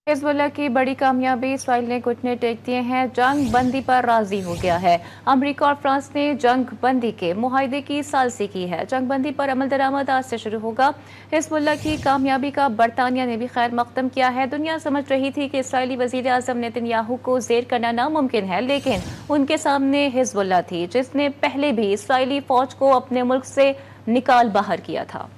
Hezbollah की बड़ी कामयाबी, इसराइल ने घुटने टेक दिए हैं, जंग बंदी पर राजी हो गया है। अमेरिका और फ्रांस ने जंग बंदी के मुआहदे की सालसी की है। जंग बंदी पर अमल दरामद आज से शुरू होगा। हिजबुल्लाह की कामयाबी का बरतानिया ने भी खैर मकदम किया है। दुनिया समझ रही थी कि इसराइली वजीर आजम नेतन्याहू को जेर करना नामुमकिन है, लेकिन उनके सामने हिजबुल्लाह थी, जिसने पहले भी इसराइली फौज को अपने मुल्क से निकाल बाहर किया था।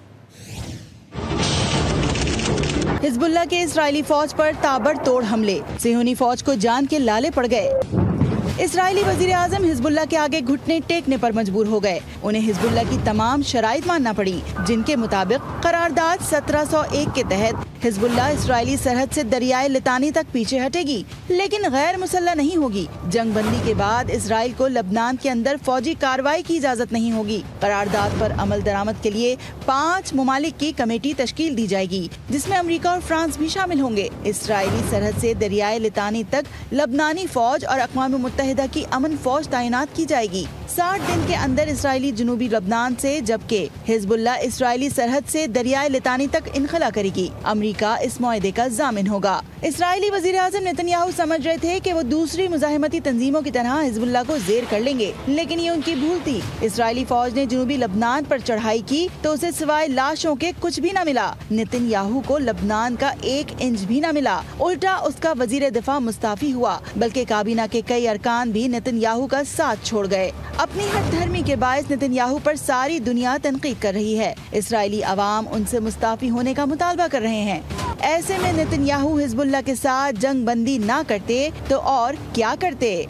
हिजबुल्लाह के इस्राएली फौज पर ताबड़तोड़ हमले, सिहोनी फौज को जान के लाले पड़ गए। इस्राएली वजीर आजम हिजबुल्लाह के आगे घुटने टेकने पर मजबूर हो गए। उन्हें हिजबुल्लाह की तमाम शराइत मानना पड़ी, जिनके मुताबिक करारदाद 1701 के तहत हिजबुल्लाह इस्राएली सरहद से दरियाए लितानी तक पीछे हटेगी, लेकिन गैर मुसल्लह नहीं होगी। जंग बंदी के बाद इसराइल को लबनान के अंदर फौजी कार्रवाई की इजाजत नहीं होगी। करारदाद पर अमल दरामद के लिए 5 ममालिक की कमेटी तश्कील दी जाएगी, जिसमें अमेरिका और फ्रांस भी शामिल होंगे। इस्राएली सरहद से दरियाए लितानी तक लबनानी फौज और अक़वाम मुत्तहिदा की अमन फौज तैनात की जाएगी। 60 दिन के अंदर इसराइली जनूबी लबनान से, जबकि हिजबुल्लाह इसराइली सरहद से दरियाए लितानी तक इनखला करेगी। अमेरिका इस मुआहदे का जामिन होगा। इसराइली वजीर आजम नेतन्याहू समझ रहे थे कि वो दूसरी मुजाहिमती तंजीमों की तरह हिजबुल्लाह को जेर कर लेंगे, लेकिन ये उनकी भूल थी। इसराइली फौज ने जनूबी लबनान पर चढ़ाई की तो उसे सिवाय लाशों के कुछ भी न मिला। नेतन्याहू को लबनान का 1 इंच भी न मिला। उल्टा उसका वजीर दिफा मुस्ताफी हुआ, बल्कि काबीना के कई अरकान भी नेतन्याहू का साथ छोड़ गए। अपनी हट धर्मी के बायस नेतन्याहू पर सारी दुनिया तनकीद कर रही है। इसराइली अवाम उनसे मुस्ताफी होने का मुतालबा कर रहे हैं। ऐसे में नेतन्याहू हिजबुल्लाह के साथ जंग बंदी ना करते तो और क्या करते।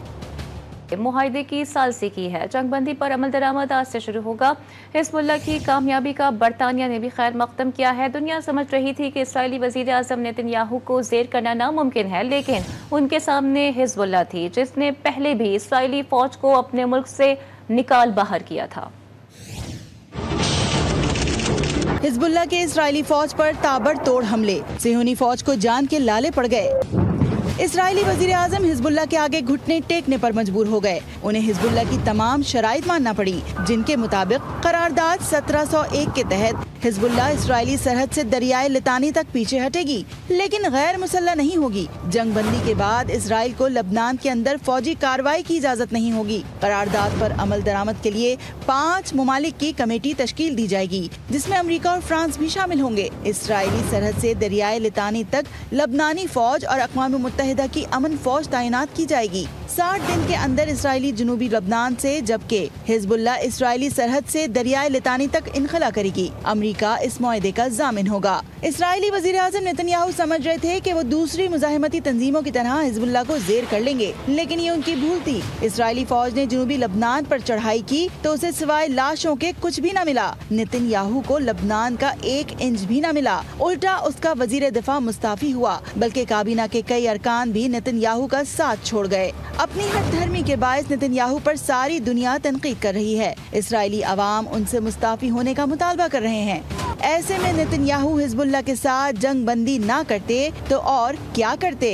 मुआहदे की सालसी की है। जंग बंदी पर अमल दरामद आज से शुरू होगा। हिजबुल्लाह की कामयाबी का बरतानिया ने भी खैर मकदम किया है। दुनिया समझ रही थी कि इसराइली वजीर आजम नेतन्याहू को जेर करना नामुमकिन है, लेकिन उनके सामने हिजबुल्लाह थी, जिसने पहले भी इसराइली फौज को अपने मुल्क से निकाल बाहर किया था। हिजबुल्लाह के इस्राएली फौज पर ताबड़तोड़ हमले, सिहोनी फौज को जान के लाले पड़ गए। इस्राएली वजीर आजम हिजबुल्लाह के आगे घुटने टेकने पर मजबूर हो गए। उन्हें हिजबुल्लाह की तमाम शराइत मानना पड़ी, जिनके मुताबिक करारदाद 1701 के तहत हिजबुल्लाह इस्राएली सरहद से दरियाए लितानी तक पीछे हटेगी, लेकिन गैर मुसल्लह नहीं होगी। जंग बंदी के बाद इसराइल को लबनान के अंदर फौजी कार्रवाई की इजाजत नहीं होगी। करारदाद पर अमल दरामद के लिए 5 ममालिक की कमेटी तश्कील दी जाएगी, जिसमें अमेरिका और फ्रांस भी शामिल होंगे। इसराइली सरहद से दरियाए लितानी तक लबनानी फौज और अक़वाम मुत्तहिदा की अमन फौज तैनात की जाएगी। 60 दिन के अंदर इसराइली जनूबी लबनान से, जबकि हिजबुल्लाह इसराइली सरहद से दरियाए लितानी तक इनखला करेगी। अमेरिका इस मुआहदे का जामिन होगा। इसराइली वजीर आजम नेतन्याहू समझ रहे थे कि वो दूसरी मुजाहिमती तंजीमों की तरह हिजबुल्लाह को जेर कर लेंगे, लेकिन ये उनकी भूल थी। इसराइली फौज ने जनूबी लबनान पर चढ़ाई की तो उसे सिवाय लाशों के कुछ भी न मिला। नेतन्याहू को लबनान का 1 इंच भी न मिला। उल्टा उसका वजीर दिफा मुस्ताफी हुआ, बल्कि काबीना के कई अरकान भी नेतन्याहू का साथ छोड़ गए। अपनी हट धर्मी के बायस नेतन्याहू पर सारी दुनिया तनकीद कर रही है। इसराइली अवाम उनसे मुस्ताफी होने का मुतालबा कर रहे हैं। ऐसे में नेतन्याहू हिजबुल्लाह के साथ जंग बंदी ना करते तो और क्या करते।